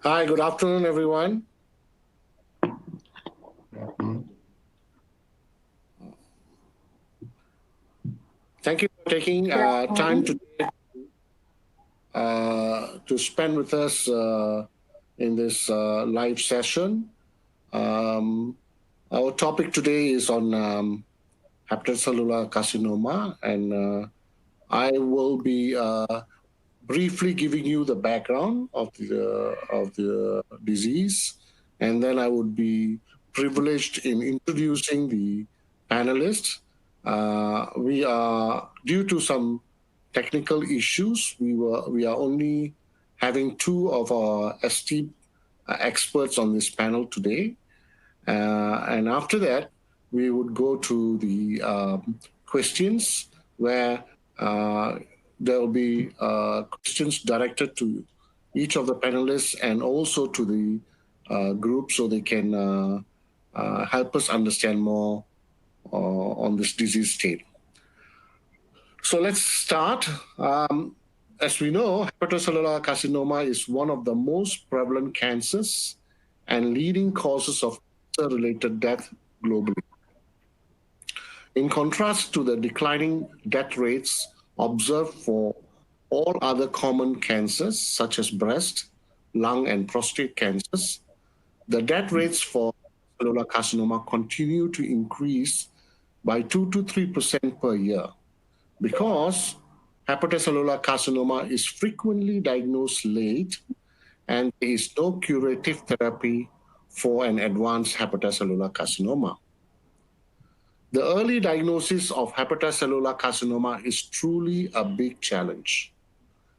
Hi, good afternoon, everyone. Thank you for taking Good time afternoon. today to spend with us in this live session. Um, our topic today is on hepatocellular carcinoma, and I will be briefly giving you the background of the disease, and then I would be privileged in introducing the panelists. We are due to some technical issues. We are only having two of our esteemed experts on this panel today, and after that, we would go to the questions where uh, there will be questions directed to each of the panelists and also to the group so they can help us understand more on this disease state. So let's start. As we know, hepatocellular carcinoma is one of the most prevalent cancers and leading causes of cancer related death globally. In contrast to the declining death rates observed for all other common cancers, such as breast, lung, and prostate cancers, the death rates for cellular carcinoma continue to increase by 2 to 3% per year because hepatocellular carcinoma is frequently diagnosed late and there is no curative therapy for an advanced hepatocellular carcinoma. The early diagnosis of hepatocellular carcinoma is truly a big challenge,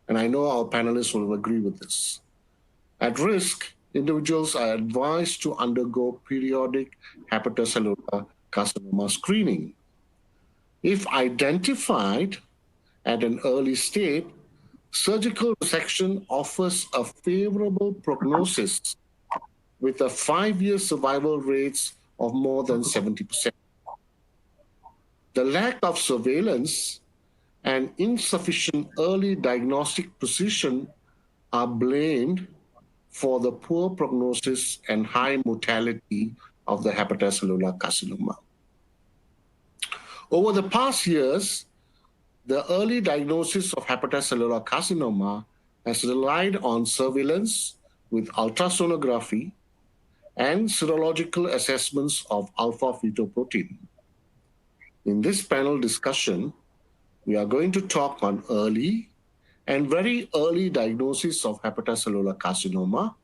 and I know our panelists will agree with this. At risk, individuals are advised to undergo periodic hepatocellular carcinoma screening. If identified at an early stage, surgical resection offers a favorable prognosis with a 5-year survival rates of more than 70%. The lack of surveillance and insufficient early diagnostic precision are blamed for the poor prognosis and high mortality of the hepatocellular carcinoma. Over the past years, the early diagnosis of hepatocellular carcinoma has relied on surveillance with ultrasonography and serological assessments of alpha fetoprotein. In this panel discussion, we are going to talk on early and very early diagnosis of hepatocellular carcinoma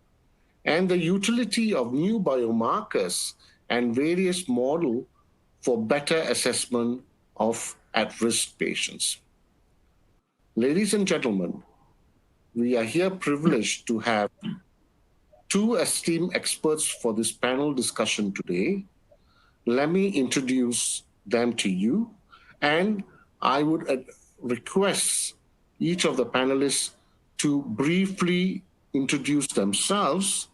and the utility of new biomarkers and various models for better assessment of at-risk patients. Ladies and gentlemen, we are here privileged to have two esteemed experts for this panel discussion today. Let me introduce them to you, and I would request each of the panelists to briefly introduce themselves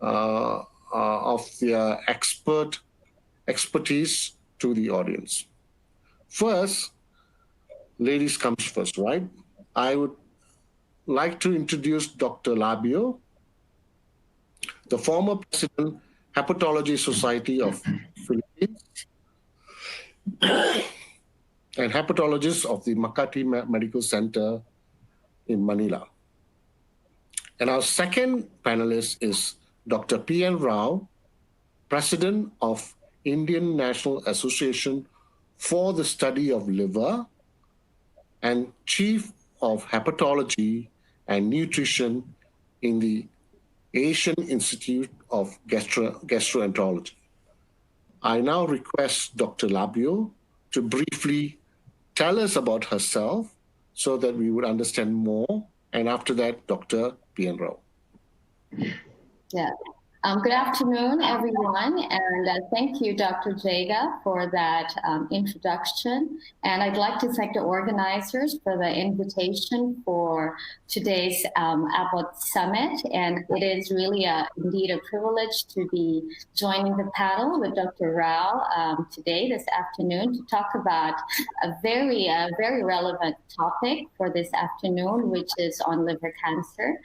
of their expertise to the audience. First, ladies comes first, right? I would like to introduce Dr. Labio, the former president, Hepatology Society of Philippines, and hepatologist of the Makati Medical Center in Manila. And our second panelist is Dr. P.N. Rao, president of Indian National Association for the Study of Liver and chief of hepatology and nutrition in the Asian Institute of Gastroenterology. I now request Dr. Labio to briefly tell us about herself so that we would understand more. And after that, Dr. P.N. Rao. Yeah. Good afternoon, everyone, and thank you, Dr. Jaga, for that introduction. And I'd like to thank the organizers for the invitation for today's Abbott Summit. And it is really indeed a privilege to be joining the panel with Dr. Rao today, this afternoon, to talk about a very relevant topic for this afternoon, which is on liver cancer.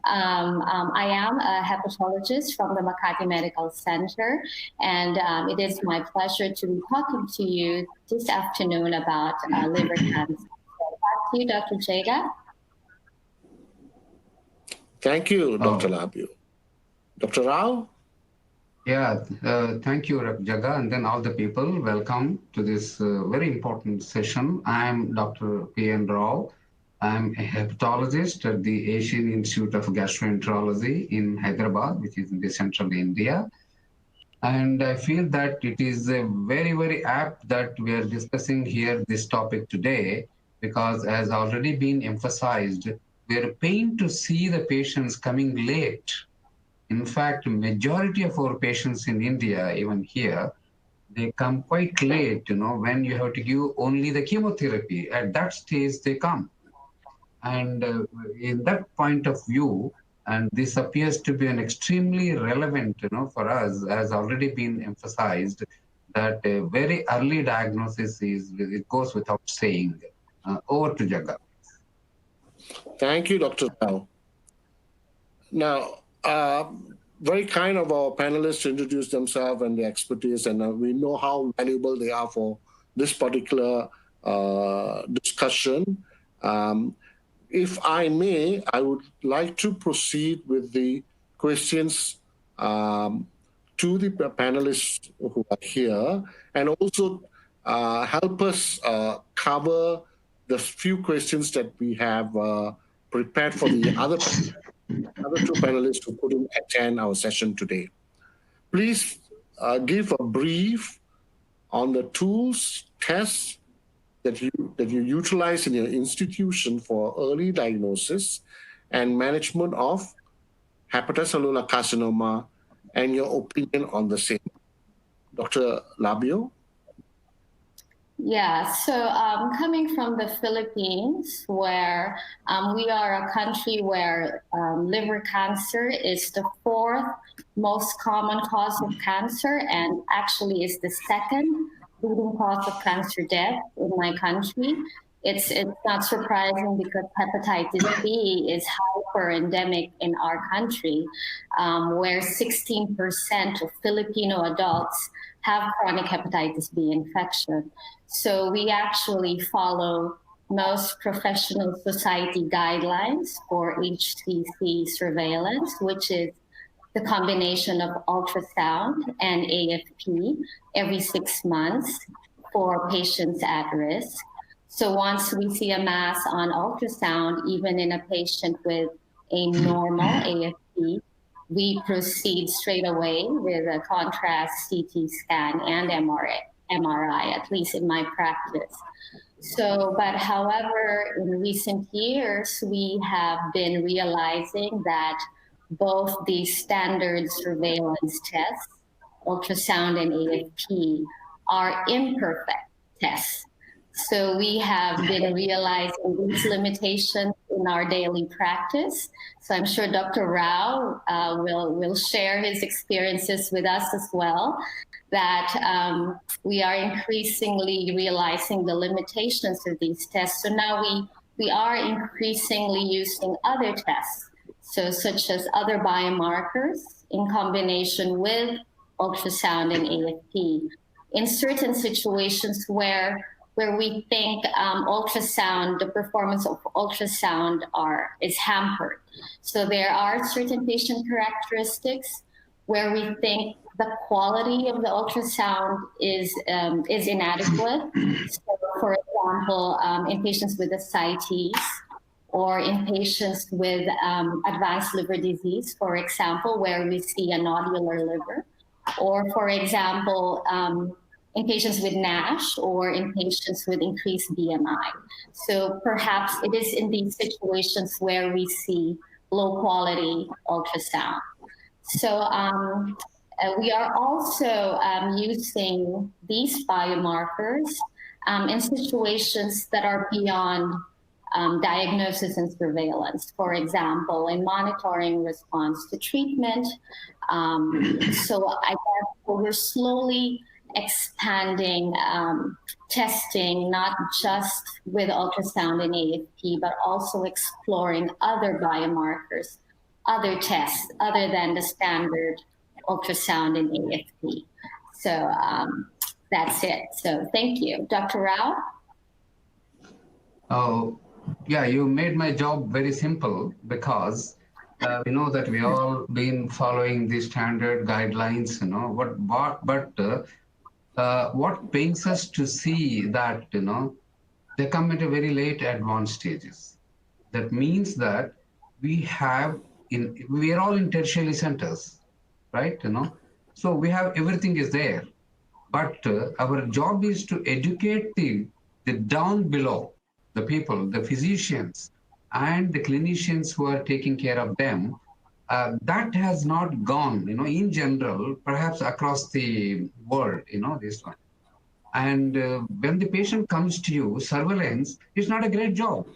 I am a hepatologist from the Makati Medical Center, and it is my pleasure to be talking to you this afternoon about liver cancer. So back to you, Dr. Jaga. Thank you, Dr. Labio. Dr. Rao? Yeah, thank you, Jaga, and then all the people. Welcome to this very important session. I'm Dr. P.N. Rao. I'm a hepatologist at the Asian Institute of Gastroenterology in Hyderabad, which is in the central India. And I feel that it is very apt that we are discussing here this topic today, because as already been emphasized, we are pained to see the patients coming late. In fact, majority of our patients in India, even here, they come quite late, when you have to give only the chemotherapy. At that stage, they come. And in that point of view, and this appears to be an extremely relevant, for us, as already been emphasized, that a very early diagnosis it goes without saying. Over to Jaga. Thank you, Dr. Rao. Now, very kind of our panelists to introduce themselves and their expertise, and we know how valuable they are for this particular discussion. If I may, I would like to proceed with the questions to the panelists who are here, and also help us cover the few questions that we have prepared for the other two panelists who couldn't attend our session today. Please give a brief on the tools, tests that you utilize in your institution for early diagnosis and management of hepatocellular carcinoma, and your opinion on the same. Dr. Labio? Yeah, so coming from the Philippines, where we are a country where liver cancer is the fourth most common cause of cancer, and actually is the second leading cause of cancer death in my country. It's not surprising because hepatitis B is hyper endemic in our country, where 16% of Filipino adults have chronic hepatitis B infection. So we actually follow most professional society guidelines for HCC surveillance, which is the combination of ultrasound and AFP every 6 months for patients at risk. So once we see a mass on ultrasound, even in a patient with a normal AFP, we proceed straight away with a contrast CT scan and MRI, at least in my practice. So, but however, in recent years, we have been realizing that both the standard surveillance tests, ultrasound and AFP, are imperfect tests. So we have been realizing these limitations in our daily practice. So I'm sure Dr. Rao will share his experiences with us as well, that we are increasingly realizing the limitations of these tests. So now we are increasingly using other tests, so such as other biomarkers in combination with ultrasound and AFP in certain situations where we think ultrasound, the performance of ultrasound is hampered. So there are certain patient characteristics where we think the quality of the ultrasound is inadequate. So for example, in patients with ascites, or in patients with advanced liver disease, for example, where we see a nodular liver, or for example, in patients with NASH, or in patients with increased BMI. So perhaps it is in these situations where we see low quality ultrasound. So we are also using these biomarkers in situations that are beyond diagnosis and surveillance. For example, in monitoring response to treatment. So I guess we're slowly expanding testing, not just with ultrasound and AFP, but also exploring other biomarkers, other tests other than the standard ultrasound and AFP. So that's it. So thank you. Dr. Rao? Oh, yeah, you made my job very simple because we know that we all been following the standard guidelines, what pains us to see that, they come at a very late advanced stages. That means that we are all in tertiary centers, right? So we have everything is there, but our job is to educate the down below, the people, the physicians, and the clinicians who are taking care of them. That has not gone, in general, perhaps across the world, this one. And when the patient comes to you, surveillance is not a great job,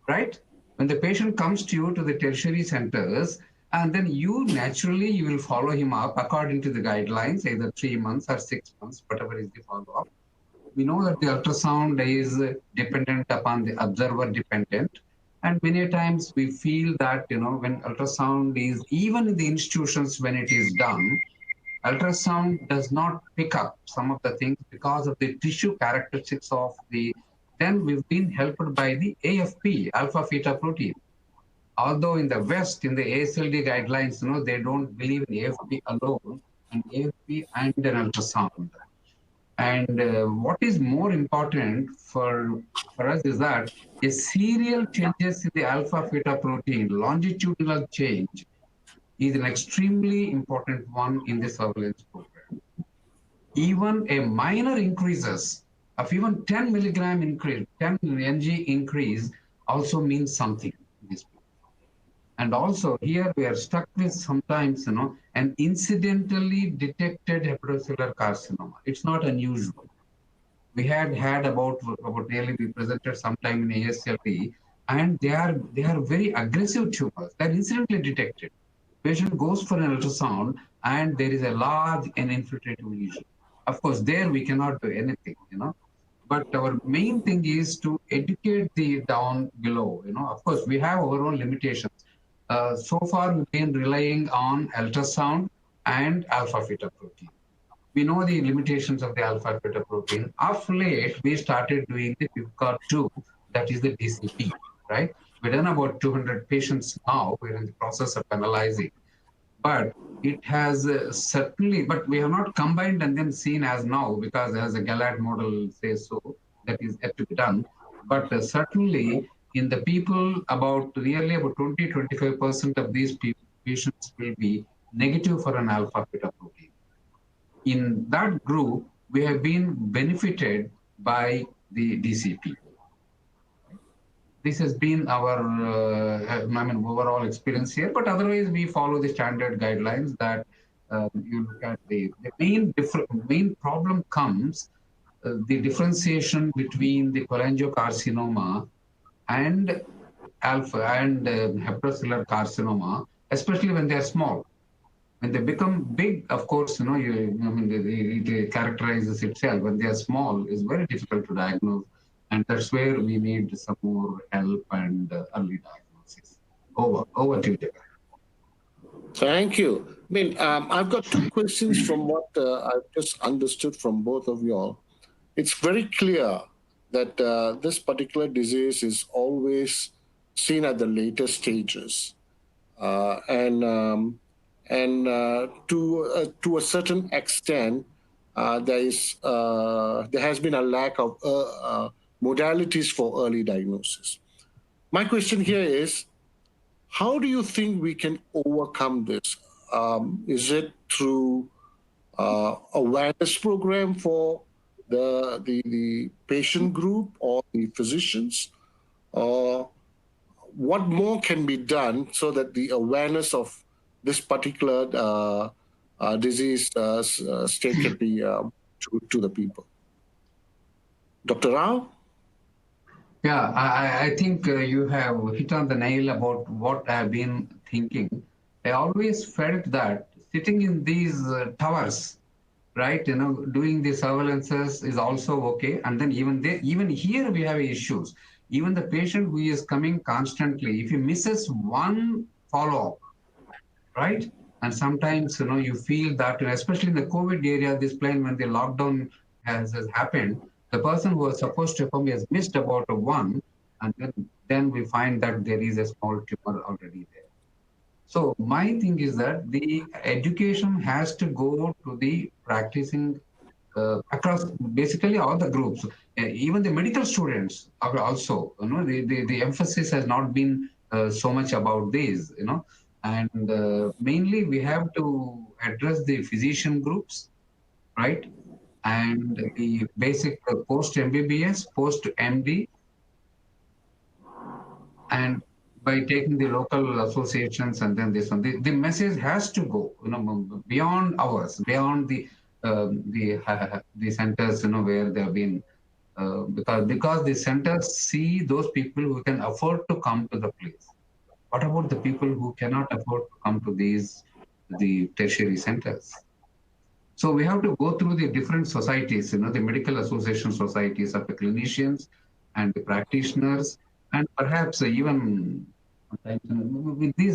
right? When the patient comes to you to the tertiary centers, and then you will follow him up according to the guidelines, either 3 months or 6 months, whatever is the follow-up. We know that the ultrasound is dependent upon the observer dependent. And many times we feel that, when ultrasound is, even in the institutions when it is done, ultrasound does not pick up some of the things because of the tissue characteristics of the, then we've been helped by the AFP, alpha fetoprotein. Although in the West, in the ASLD guidelines, they don't believe in AFP alone, and AFP and an ultrasound. And what is more important for us is that a serial changes in the alpha fetoprotein, longitudinal change, is an extremely important one in the surveillance program. Even a minor increases of even 10 milligram increase, 10 ng increase also means something in this. And also here we are stuck with sometimes, an incidentally detected hepatocellular carcinoma. It's not unusual. We had about nearly, we presented sometime in ASLD, and they are very aggressive tumors. They're incidentally detected. Patient goes for an ultrasound and there is a large and infiltrative lesion. Of course, there we cannot do anything, But our main thing is to educate the down below, Of course, we have our own limitations. So far, we've been relying on ultrasound and alpha fetoprotein. We know the limitations of the alpha fetoprotein. Of late, we started doing the PIVCAR2, that is the DCP, right? We've done about 200 patients now. We're in the process of analyzing. But it has certainly, but we have not combined and then seen as now, because as a Galad model says so, that is yet to be done. But certainly in the people, nearly about 20-25% of these patients will be negative for an alpha fetoprotein. In that group, we have been benefited by the DCP. This has been our overall experience here, but otherwise we follow the standard guidelines that you look at the main problem comes the differentiation between the cholangiocarcinoma and alpha and hepatocellular carcinoma, especially when they are small. When they become big, of course, it characterizes itself. When they are small, it's very difficult to diagnose. And that's where we need some more help and early diagnosis. Over to you, Jagat. Thank you. I've got two questions from what I've just understood from both of you all. It's very clear that this particular disease is always seen at the later stages. And to a certain extent, there has been a lack of modalities for early diagnosis. My question here is, how do you think we can overcome this? Is it through awareness program for the patient group or the physicians? Or what more can be done so that the awareness of this particular disease state can be to the people. Dr. Rao? Yeah, I think you have hit on the nail about what I've been thinking. I always felt that sitting in these towers, right, doing the surveillances is also okay. And then even here we have issues. Even the patient who is coming constantly, if he misses one follow-up, right? And sometimes, you feel that, especially in the COVID area, this plane, when the lockdown has happened, the person who was supposed to come has missed about a one, and then we find that there is a small tumor already there. So my thing is that the education has to go to the practicing across basically all the groups, even the medical students are also, the emphasis has not been so much about this, and mainly we have to address the physician groups, right? And the basic post MBBS, post MD, and by taking the local associations and then this one, the message has to go, beyond ours, beyond the centers, where they have been, because the centers see those people who can afford to come to the place. What about the people who cannot afford to come to the tertiary centers? So we have to go through the different societies, the medical association societies of the clinicians and the practitioners, and perhaps even sometimes,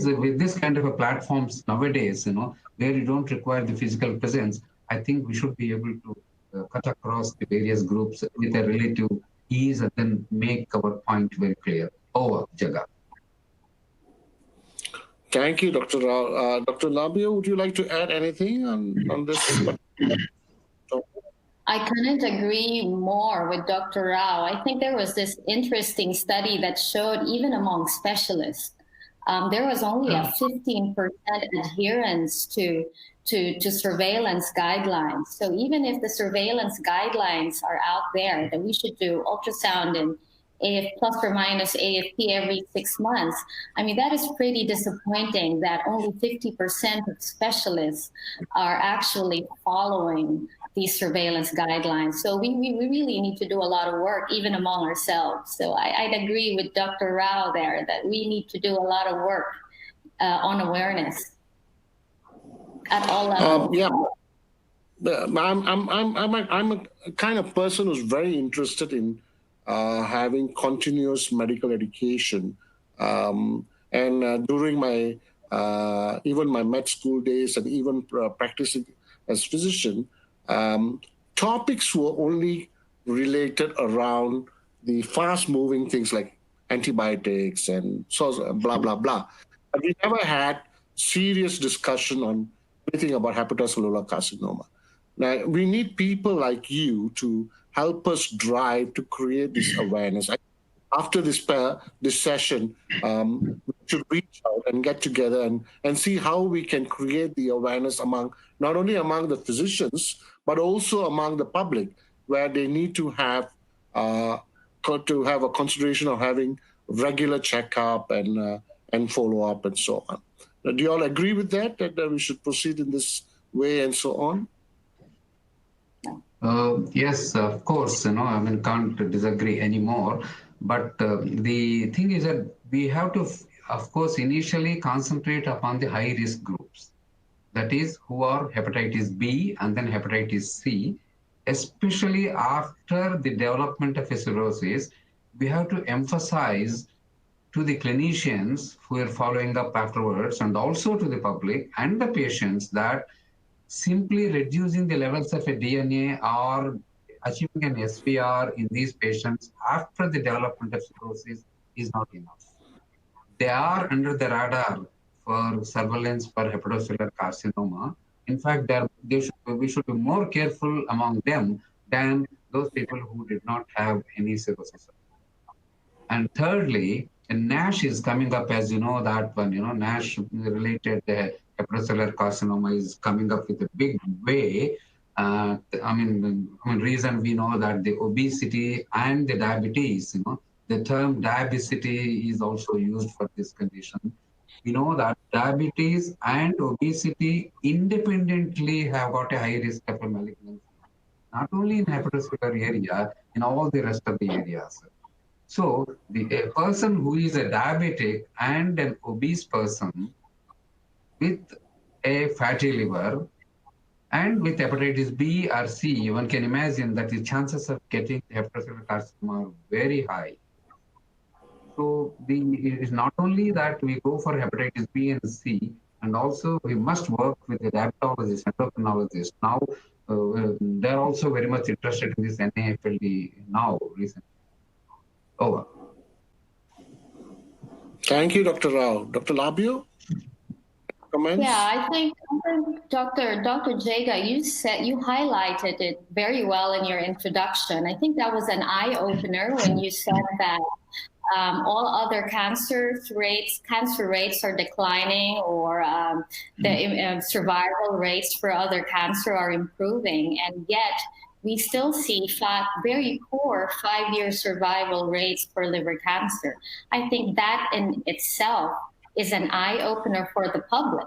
with this kind of a platforms nowadays, where you don't require the physical presence. I think we should be able to cut across the various groups with a relative ease and then make our point very clear. Over, Jaga. Thank you, Dr. Rao. Dr. Labia, would you like to add anything on this? I couldn't agree more with Dr. Rao. I think there was this interesting study that showed even among specialists, there was only a 15% adherence to surveillance guidelines. So even if the surveillance guidelines are out there that we should do ultrasound and AF plus or minus AFP every 6 months, I mean, that is pretty disappointing that only 50% of specialists are actually following these surveillance guidelines. So we really need to do a lot of work, even among ourselves. So I'd agree with Dr. Rao there that we need to do a lot of work on awareness at all levels. Yeah. I'm a kind of person who's very interested in having continuous medical education. And during my even my med school days and even practicing as physician, topics were only related around the fast-moving things like antibiotics and so blah blah blah. But we never had serious discussion on anything about hepatocellular carcinoma. Now we need people like you to help us drive to create this awareness. After this session, we should reach out and get together and see how we can create the awareness among not only among the physicians but also among the public, where they need to have a consideration of having regular checkup and follow up and so on. Now, do you all agree with that? That we should proceed in this way and so on? Yes, of course, I mean, can't disagree anymore. But the thing is that we have to, of course, initially concentrate upon the high risk groups. That is, who are hepatitis B and then hepatitis C, especially after the development of a cirrhosis. We have to emphasize to the clinicians who are following up afterwards and also to the public and the patients that simply reducing the levels of a DNA or achieving an SVR in these patients after the development of cirrhosis is not enough. They are under the radar for surveillance for hepatocellular carcinoma. In fact, we should be more careful among them than those people who did not have any cirrhosis. And thirdly, NASH is coming up, as you know, that one, NASH related hepatocellular carcinoma is coming up with a big way. Reason we know that the obesity and the diabetes, the term diabesity is also used for this condition. We know that diabetes and obesity independently have got a high risk of a malignancy, not only in hepatocellular area, in all the rest of the areas. So a person who is a diabetic and an obese person with a fatty liver and with hepatitis B or C, one can imagine that the chances of getting hepatocellular carcinoma are very high. So it is not only that we go for hepatitis B and C, and also we must work with the diabetologist, endocrinologist. Now they're also very much interested in this NAFLD now recently. Over. Thank you, Dr. Rao. Dr. Labio, comments? Yeah, I think Dr. Jaga, you highlighted it very well in your introduction. I think that was an eye opener when you said that all other cancer rates are declining, or the survival rates for other cancer are improving, and yet we still see very poor 5-year survival rates for liver cancer. I think that in itself is an eye opener for the public,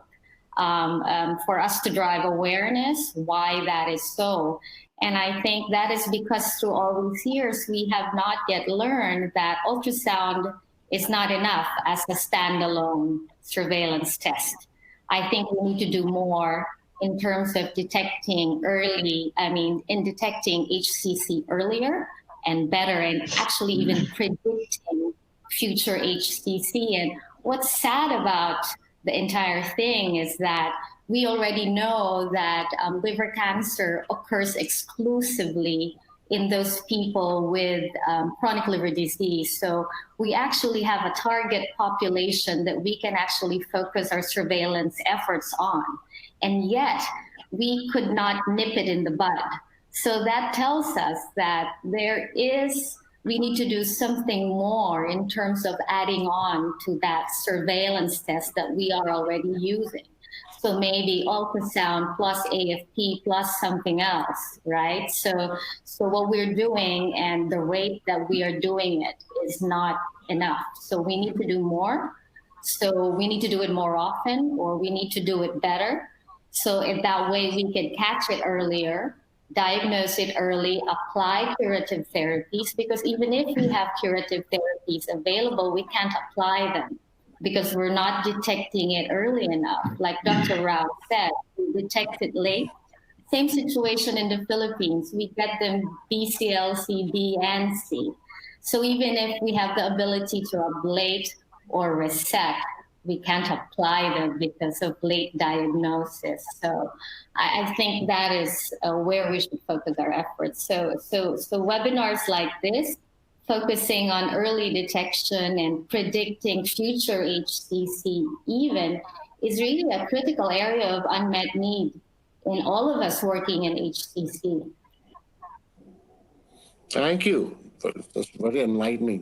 for us to drive awareness why that is so. And I think that is because through all these years, we have not yet learned that ultrasound is not enough as a standalone surveillance test. I think we need to do more in terms of detecting HCC earlier and better, and actually even predicting future HCC. And what's sad about the entire thing is that we already know that liver cancer occurs exclusively in those people with chronic liver disease. So we actually have a target population that we can actually focus our surveillance efforts on. And yet we could not nip it in the bud. So that tells us that we need to do something more in terms of adding on to that surveillance test that we are already using. So maybe ultrasound plus AFP plus something else, right? So what we're doing and the rate that we are doing it is not enough. So we need to do more. So we need to do it more often, or we need to do it better. So if that way we can catch it earlier, diagnose it early, apply curative therapies, because even if we have curative therapies available, we can't apply them because we're not detecting it early enough. Like Dr. Rao said, we detect it late. Same situation in the Philippines. We get them BCLC, B, and C. So even if we have the ability to ablate or resect, we can't apply them because of late diagnosis. So I think that is where we should focus our efforts. So webinars like this, focusing on early detection and predicting future HCC even, is really a critical area of unmet need in all of us working in HCC. Thank you. That's very enlightening.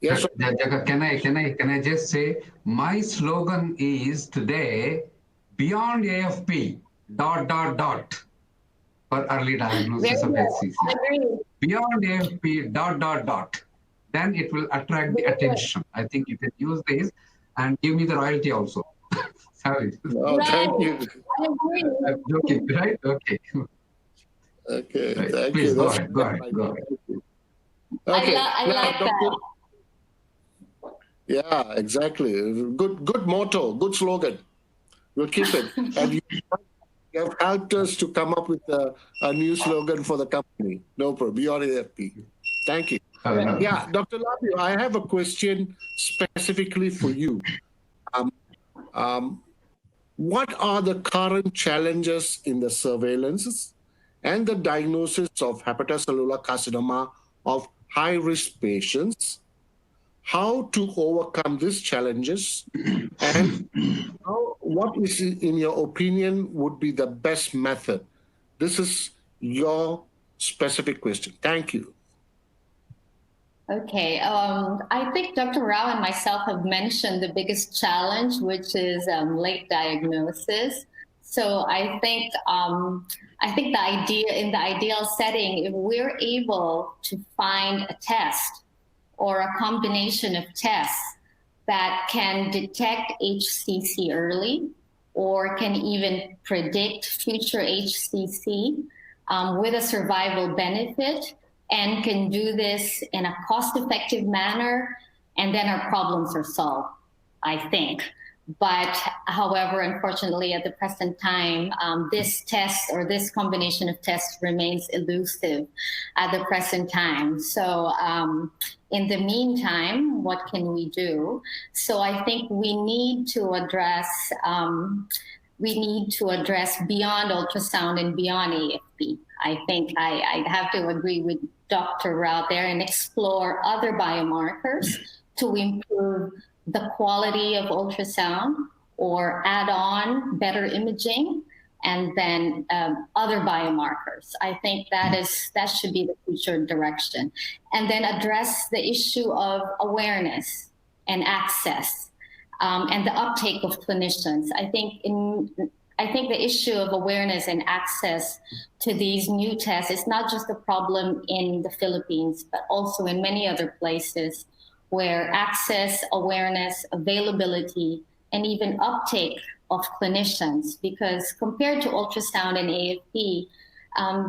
Yes, Jaga, can I just say my slogan is today, beyond AFP, ... for early diagnosis of HCC. Beyond AFP, ... Then it will attract the attention. I think you can use this and give me the royalty also. Sorry. Oh, thank you. I agree. I'm joking, right? Okay. Okay, Right. thank Please you. go That's ahead. Go ahead. Go ahead. Okay. I like that. Yeah, exactly. Good motto, good slogan. We'll keep it. And you have helped us to come up with a new slogan for the company. No problem. Beyond AFP. Thank you. Yeah, Dr. Labio, I have a question specifically for you. What are the current challenges in the surveillance and the diagnosis of hepatocellular carcinoma of high-risk patients? How to overcome these challenges, and what is, in your opinion, would be the best method? This is your specific question. Thank you. Okay, I think Dr. Rao and myself have mentioned the biggest challenge, which is late diagnosis. So I think in the ideal setting, if we're able to find a test or a combination of tests that can detect HCC early or can even predict future HCC with a survival benefit, and can do this in a cost-effective manner, and then our problems are solved, I think. But however, unfortunately, at the present time, this test or this combination of tests remains elusive at the present time. So in the meantime, what can we do? So I think we need to address beyond ultrasound and beyond AFP. I think I'd have to agree with Dr. Rao there and explore other biomarkers to improve the quality of ultrasound or add on better imaging, and then other biomarkers. I think that should be the future direction. And then address the issue of awareness and access and the uptake of clinicians. I think the issue of awareness and access to these new tests is not just a problem in the Philippines, but also in many other places where access, awareness, availability, and even uptake of clinicians, because compared to ultrasound and AFP,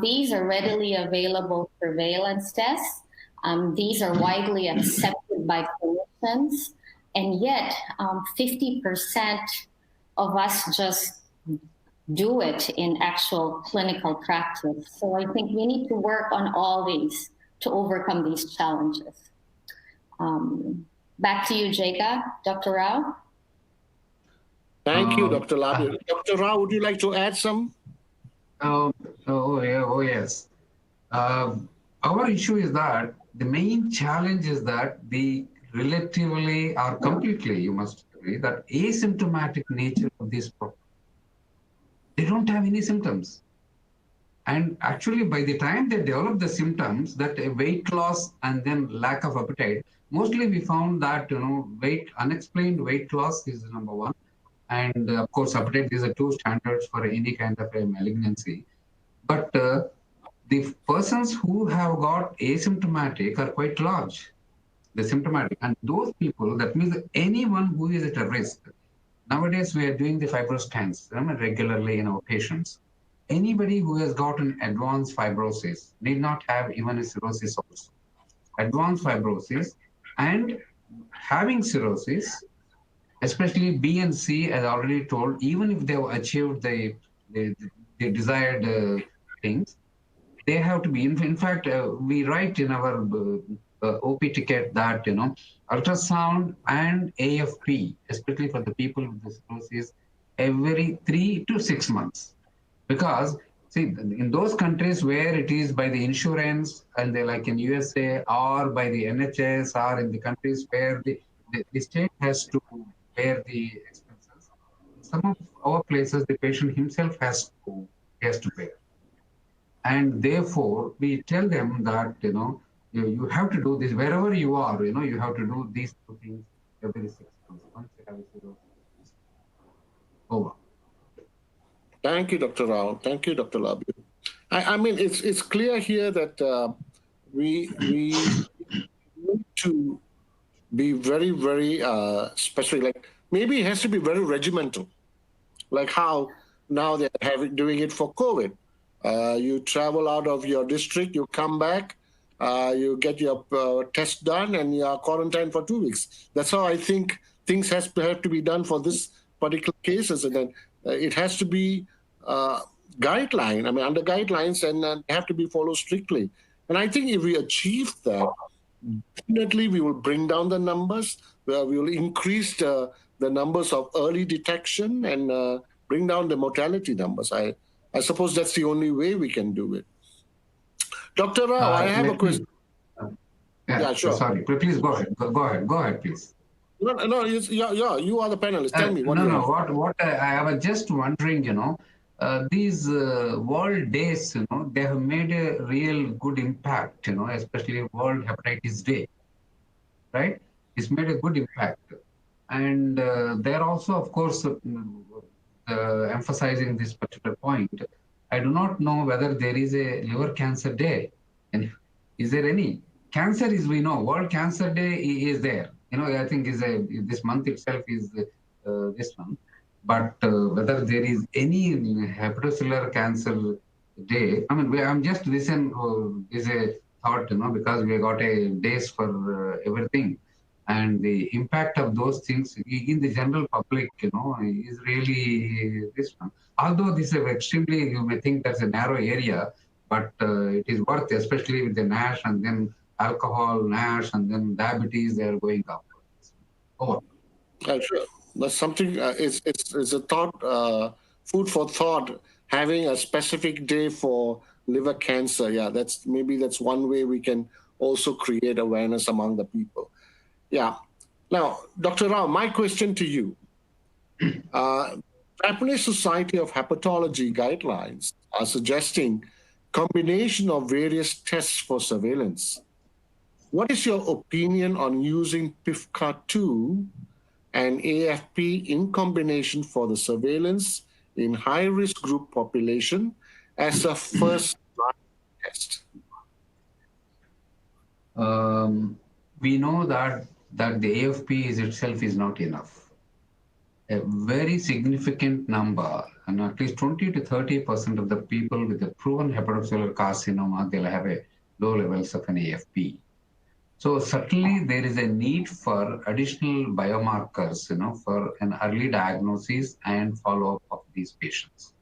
these are readily available surveillance tests. These are widely accepted by clinicians, and yet 50% of us just do it in actual clinical practice. So I think we need to work on all these to overcome these challenges. Back to you, Jega. Dr. Rao? Thank you, Dr. Labroots. Dr. Rao, would you like to add some? Yes. Our issue is that the main challenge is that the relatively or completely, you must agree, that asymptomatic nature of this problem. They don't have any symptoms. And actually, by the time they develop the symptoms, that weight loss and then lack of appetite, mostly we found that, unexplained weight loss is number one. And of course, appetite, these are two standards for any kind of a malignancy. But the persons who have got asymptomatic are quite large, the symptomatic. And those people, that means anyone who is at a risk. Nowadays, we are doing the fibroscans regularly in our patients. Anybody who has got an advanced fibrosis need not have even a cirrhosis also. Advanced fibrosis and having cirrhosis, especially B and C, as already told, even if they have achieved the desired things, they have to be. In fact, we write in our OP ticket that ultrasound and AFP, especially for the people with the cirrhosis, every 3 to 6 months. Because, see, in those countries where it is by the insurance, and they like in USA, or by the NHS, or in the countries where the state has to bear the expenses, some of our places, the patient himself has to pay. And therefore, we tell them that, you have to do this wherever you are, you have to do these two things every 6 months. Once you have a cirrhosis. Over. Thank you, Dr. Rao. Thank you, Dr. Labroots. I mean, it's clear here that we need to be very, very specific. Like maybe it has to be very regimental, like how now they're doing it for COVID. You travel out of your district, you come back, you get your test done, and you are quarantined for 2 weeks. That's how I think things have to be done for this particular cases, and then it has to be guideline. I mean, under guidelines, and have to be followed strictly. And I think if we achieve that, definitely we will bring down the numbers. We will increase the numbers of early detection and bring down the mortality numbers. I suppose that's the only way we can do it. Dr. Rao, I have a question. Yeah, sure. Sorry, please go ahead. Go ahead, please. No, you are the panelist. Tell me. What I was just wondering, these World Days, they have made a real good impact, especially World Hepatitis Day, right? It's made a good impact. And they're also, of course, emphasizing this particular point. I do not know whether there is a liver cancer day. And is there any? Cancer is, we know, World Cancer Day is there. I think this month itself is this month. But whether there is any hepatocellular cancer day, I mean, I'm just listen is a thought, because we got a days for everything, and the impact of those things in the general public, is really this one. Although this is extremely, you may think that's a narrow area, but it is worth, especially with the NASH and then alcohol, NASH, and then diabetes, they are going up. Over. Sure. That's something. It's a thought, food for thought. Having a specific day for liver cancer. Yeah, that's one way we can also create awareness among the people. Yeah. Now, Dr. Rao, my question to you: Japanese Society of Hepatology guidelines are suggesting combination of various tests for surveillance. What is your opinion on using PIFCA2 and AFP in combination for the surveillance in high-risk group population as a first line test? We know that the AFP itself is not enough. A very significant number, and at least 20 to 30% of the people with a proven hepatocellular carcinoma, they'll have a low levels of an AFP. So certainly there is a need for additional biomarkers, for an early diagnosis and follow-up of these patients.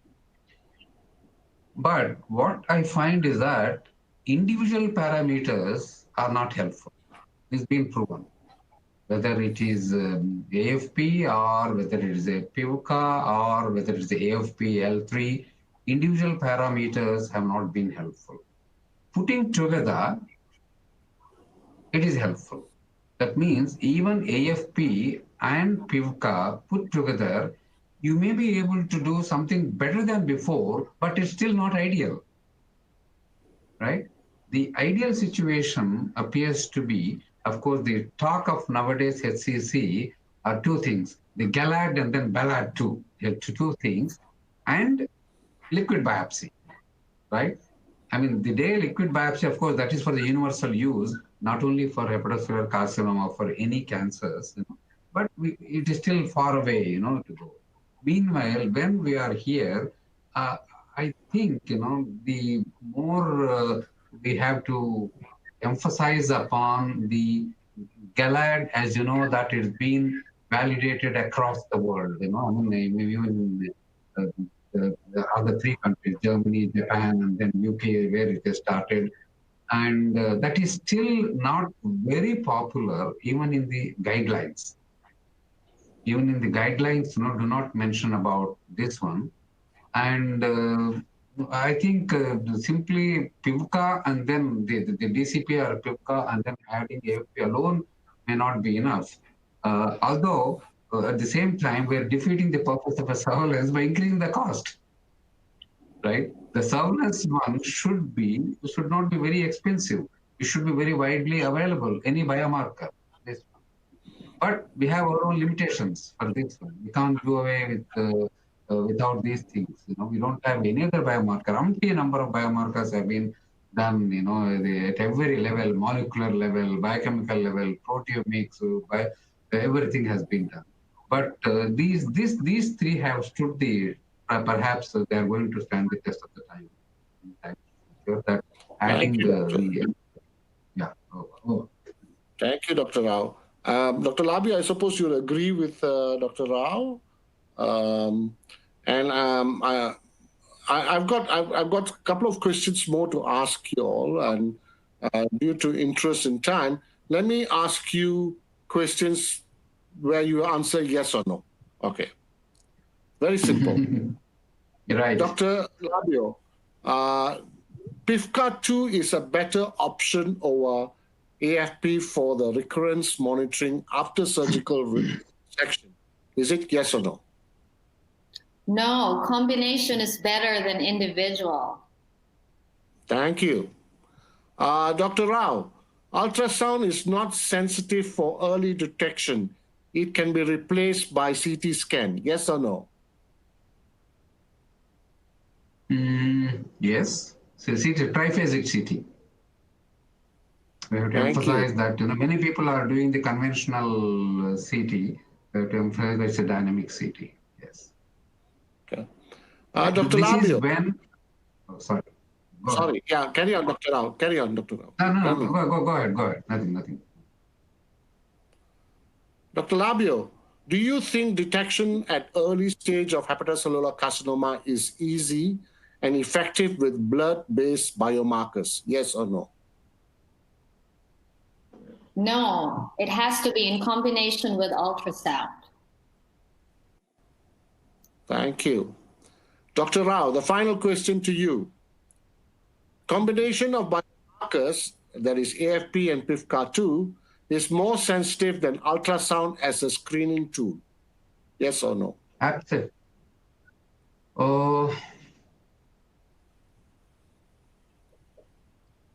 But what I find is that individual parameters are not helpful. It's been proven. Whether it is AFP or whether it is a PIVCA or whether it is the AFP L3, individual parameters have not been helpful. Putting together, it is helpful. That means even AFP and PIVCA put together, you may be able to do something better than before, but it's still not ideal, right? The ideal situation appears to be, of course, the talk of nowadays HCC are two things, the GALAD and then BALAD too, two things, and liquid biopsy, right? I mean, the day liquid biopsy, of course, that is for the universal use, not only for hepatocellular carcinoma, for any cancers, but it is still far away, to go. Meanwhile, when we are here, I think, the more we have to emphasize upon the GALAD, as you know, that it's been validated across the world, I mean, maybe even uh, the other three countries, Germany, Japan, and then UK, where it has started. And that is still not very popular, even in the guidelines. Even in the guidelines, do not mention about this one. And I think simply PIVCA and then the DCP or PIVCA and then adding AFP alone may not be enough. Although at the same time, we're defeating the purpose of a surveillance by increasing the cost, right? The surveillance one should not be very expensive. It should be very widely available, any biomarker. This one. But we have our own limitations for this one. We can't do away with without these things. We don't have any other biomarker. Umpty number of biomarkers have been done. At every level, molecular level, biochemical level, proteomics, everything has been done. But these three have stood the. Perhaps they are going to stand the test of the time. I'm sure that Thank adding you, Doctor. yeah. Thank you, Dr. Rao. Dr. Labi, I suppose you'll agree with Dr. Rao. And I've got a couple of questions more to ask you all, and due to interest in time, let me ask you questions where you answer yes or no. Okay, very simple. Right. Dr. Labio, PIFCA2 is a better option over AFP for the recurrence monitoring after surgical resection. Is it yes or no? No, combination is better than individual. Thank you. Dr. Rao, ultrasound is not sensitive for early detection. It can be replaced by CT scan. Yes or no? Yes. So CT, triphasic CT. We have to Thank you. emphasize that many people are doing the conventional CT. We have to emphasize that it's a dynamic CT. Yes. Okay. Dr. This is Labio. when. Oh, sorry. Go ahead. Sorry. Yeah, carry on, Dr. Rao. Carry on, Dr. Rao. No. Tell me. Go ahead. Go ahead. Nothing. Dr. Labio, do you think detection at early stage of hepatocellular carcinoma is easy and effective with blood-based biomarkers? Yes or no? No, it has to be in combination with ultrasound. Thank you. Dr. Rao, the final question to you. Combination of biomarkers, that is AFP and PIVCA2, is more sensitive than ultrasound as a screening tool. Yes or no? Absolutely. Oh,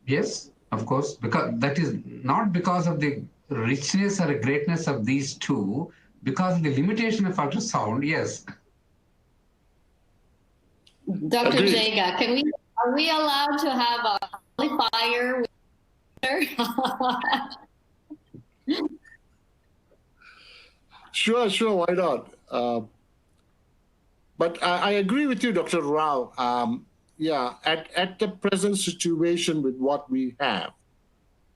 yes, of course, because that is not because of the richness or the greatness of these two, because of the limitation of ultrasound, yes. Dr. Agreed. Jaga, are we allowed to have a qualifier with Sure, why not? But I agree with you, Dr. Rao. At the present situation with what we have,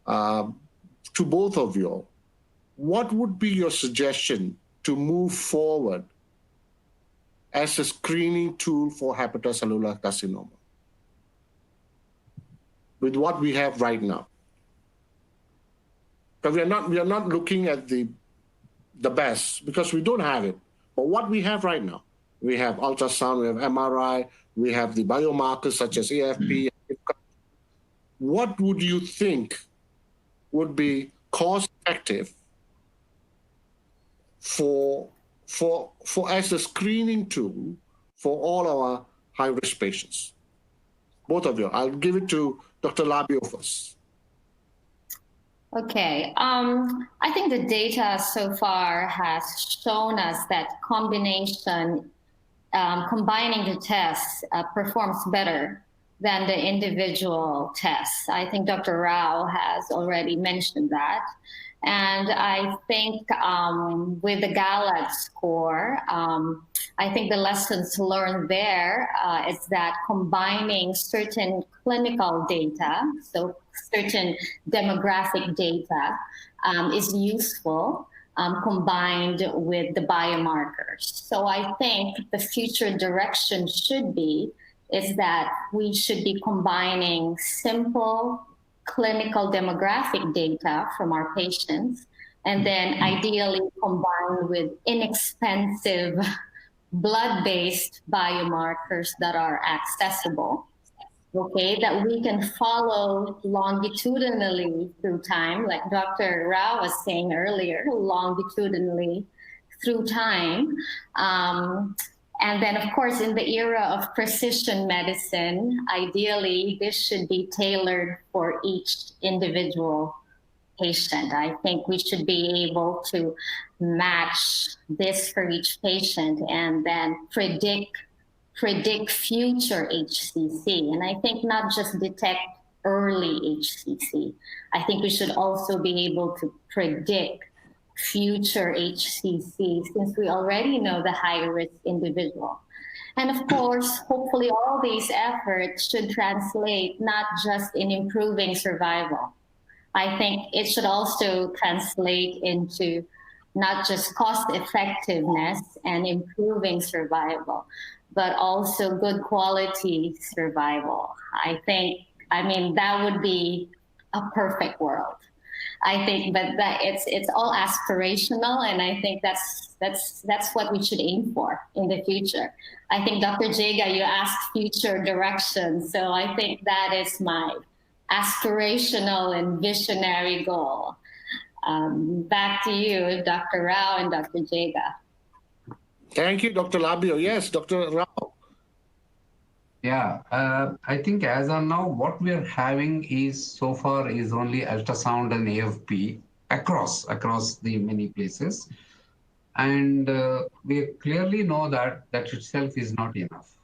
to both of you, what would be your suggestion to move forward as a screening tool for hepatocellular carcinoma with what we have right now? But we are not looking at the best because we don't have it. But what we have right now, we have ultrasound, we have MRI, we have the biomarkers such as AFP. What would you think would be cost effective for as a screening tool for all our high-risk patients? Both of you. I'll give it to Dr. Labio first. Okay, I think the data so far has shown us that combining the tests performs better than the individual tests. I think Dr. Rao has already mentioned that. And I think with the GALAD score, I think the lessons learned there is that combining certain clinical data, so certain demographic data, is useful combined with the biomarkers. So I think the future direction should be is that we should be combining simple clinical demographic data from our patients, and then ideally combined with inexpensive blood-based biomarkers that are accessible, okay, that we can follow longitudinally through time, like Dr. Rao was saying earlier, longitudinally through time. And then, of course, in the era of precision medicine, ideally, this should be tailored for each individual patient. I think we should be able to match this for each patient and then predict future HCC. And I think not just detect early HCC. I think we should also be able to predict future HCC since we already know the high-risk individual. And of course, hopefully all these efforts should translate not just in improving survival. I think it should also translate into not just cost effectiveness and improving survival, but also good quality survival. I mean, that would be a perfect world. I think, but that it's all aspirational, and I think that's what we should aim for in the future. I think Dr. Jaga, you asked future direction, so I think that is my aspirational and visionary goal. Back to you, Dr. Rao and Dr. Jaga. Thank you, Dr. Labio. Yes, Dr. Rao. Yeah, I think as of now, what we are having is so far is only ultrasound and AFP across the many places. And we clearly know that itself is not enough,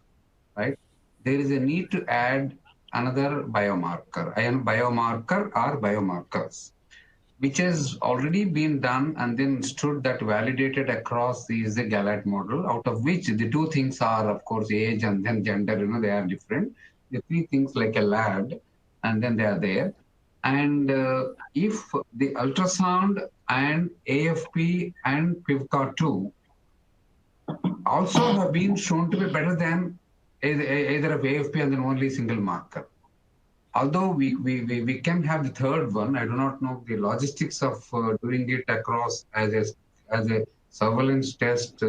right? There is a need to add another biomarker, and biomarker or biomarkers, which has already been done and then stood that validated across is the Gallat model, out of which the two things are, of course, age and then gender, they are different. The three things like a lad, and then they are there. And if the ultrasound and AFP and PIVCA2 also have been shown to be better than either of AFP and then only single marker. Although we can have the third one, I do not know the logistics of doing it across as a surveillance test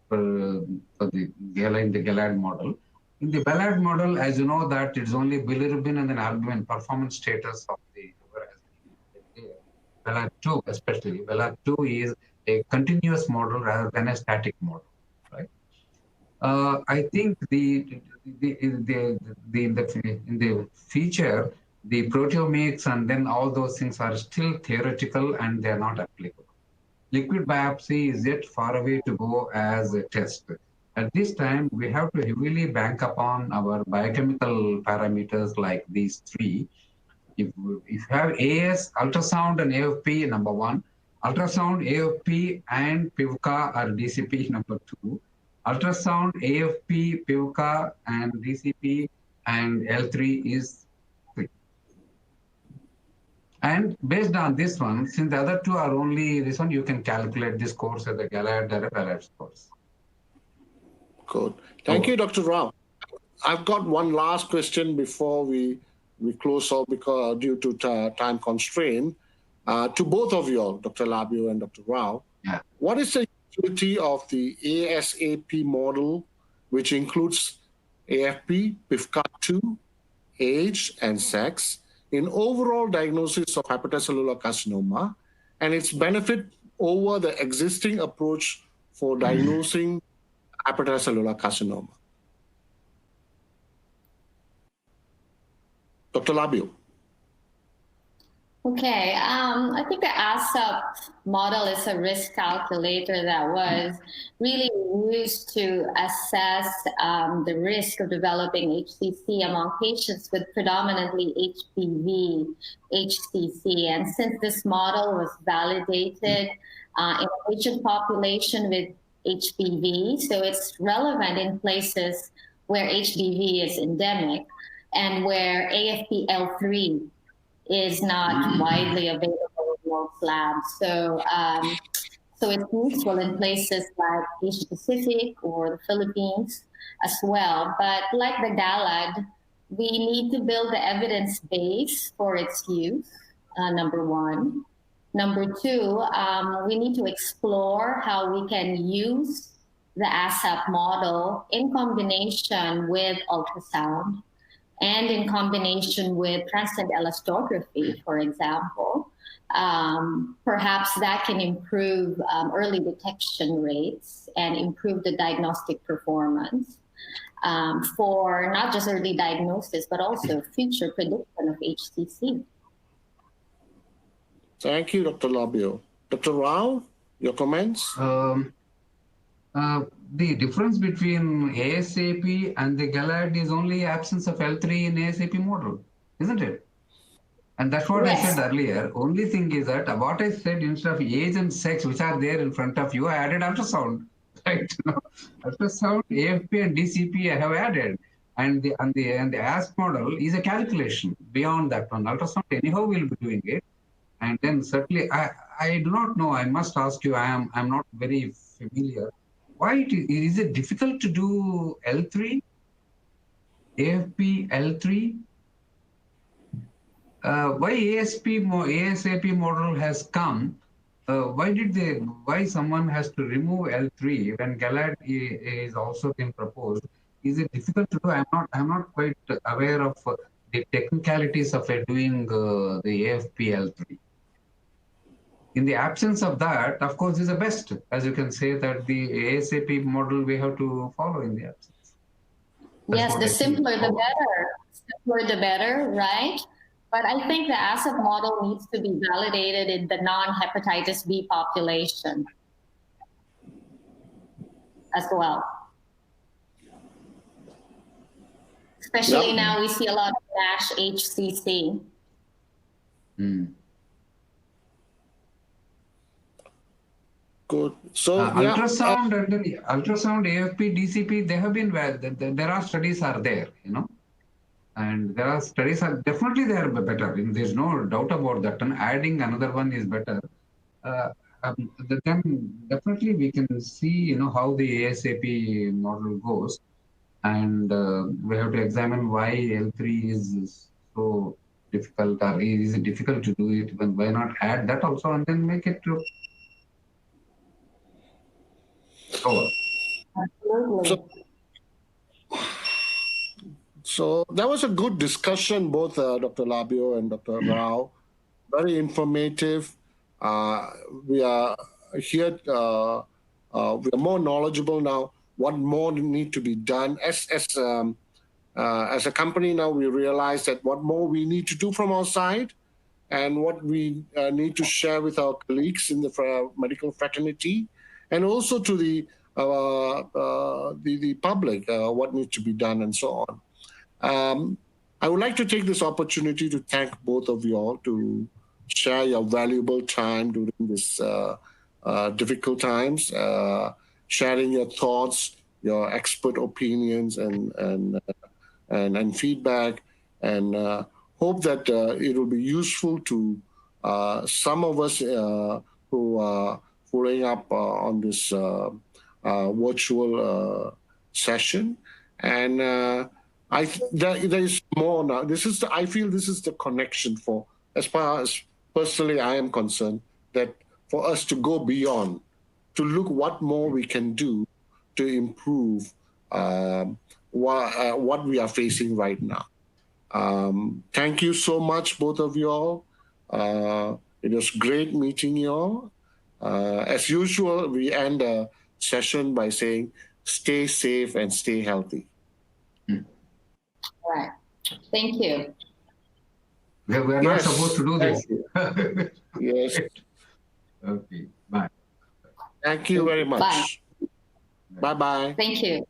for the Gallad model. In the Ballard model, as you know, that it's only bilirubin and then albumin performance status of the liver has been there. Ballard 2 especially. Ballard 2 is a continuous model rather than a static model, right? I think in the future, the proteomics and then all those things are still theoretical and they are not applicable. Liquid biopsy is yet far away to go as a test. At this time, we have to heavily bank upon our biochemical parameters like these three. If you have AS, ultrasound and AFP, number one, ultrasound, AFP, and PIVCA or DCP, number two, ultrasound, AFP, PIVCA, and DCP, and L3 is 3. And based on this one, since the other two are only this one, you can calculate this course as a Gallad or a Ballard course. Good. Thank you, Dr. Rao. I've got one last question before we close off because due to time constraint. To both of you all, Dr. Labio and Dr. Rao, what is the utility of the ASAP model, which includes AFP, PIVCA2, age, and sex, in overall diagnosis of hepatocellular carcinoma, and its benefit over the existing approach for diagnosing hepatocellular carcinoma? Dr. Labio. Okay, I think the ASAP model is a risk calculator that was really used to assess the risk of developing HCC among patients with predominantly HPV, HCC. And since this model was validated in a patient population with HPV, so it's relevant in places where HPV is endemic and where AFP-L3 is not widely available in most labs. So, so it's useful in places like Asia Pacific or the Philippines as well. But like the Galad, we need to build the evidence base for its use, number one. Number two, we need to explore how we can use the ASAP model in combination with ultrasound and in combination with transient elastography, for example. Perhaps that can improve early detection rates and improve the diagnostic performance for not just early diagnosis, but also future prediction of HCC. Thank you, Dr. Labio. Dr. Rao, your comments? The difference between ASAP and the Galad is only absence of L3 in ASAP model, isn't it? And that's what I said earlier. Only thing is that what I said instead of age and sex, which are there in front of you, I added ultrasound, right? Ultrasound, AFP, and DCP I have added, and the ASP model is a calculation beyond that one. Ultrasound anyhow will be doing it, and then certainly I do not know. I must ask you. I'm not very familiar. Why is it difficult to do L3, AFP, L3? Why ASAP model has come? Why someone has to remove L3 when Galad is also been proposed? Is it difficult to do? I'm not quite aware of the technicalities of doing the AFP L3. In the absence of that, of course, is the best. As you can say that the ASAP model we have to follow in the absence. Yes, the simpler the better. Simpler the better, right? But I think the ASAP model needs to be validated in the non-hepatitis B population as well. Especially Yep. now we see a lot of NASH HCC. Good. So yeah, Ultrasound and then ultrasound, AFP, DCP, they have been there are studies are there, you know, and there are studies are definitely they are better. There's no doubt about that. And adding another one is better. Then definitely we can see, you know, how the ASAP model goes, and we have to examine why L3 is so difficult, or is it difficult to do it? Then why not add that also and then make it over? Absolutely. so that was a good discussion, both Dr. Labio and Dr. Rao. Very informative. We are here. We are more knowledgeable now. What more need to be done? As a company now, we realize that what more we need to do from our side, and what we need to share with our colleagues in the medical fraternity, and also to the public, what needs to be done, and so on. I would like to take this opportunity to thank both of you all to share your valuable time during this difficult times, sharing your thoughts, your expert opinions, and feedback, and hope that it will be useful to some of us who are following up on this virtual session. And there is more now. I feel this is the connection for, as far as personally I am concerned, that for us to go beyond, to look what more we can do to improve what we are facing right now. Thank you so much, both of you all. It was great meeting you all. As usual, we end the session by saying, stay safe and stay healthy. Right. Thank you. We're not supposed to do this. Yes. Okay. Bye. Thank you very much. Bye. Bye-bye. Thank you.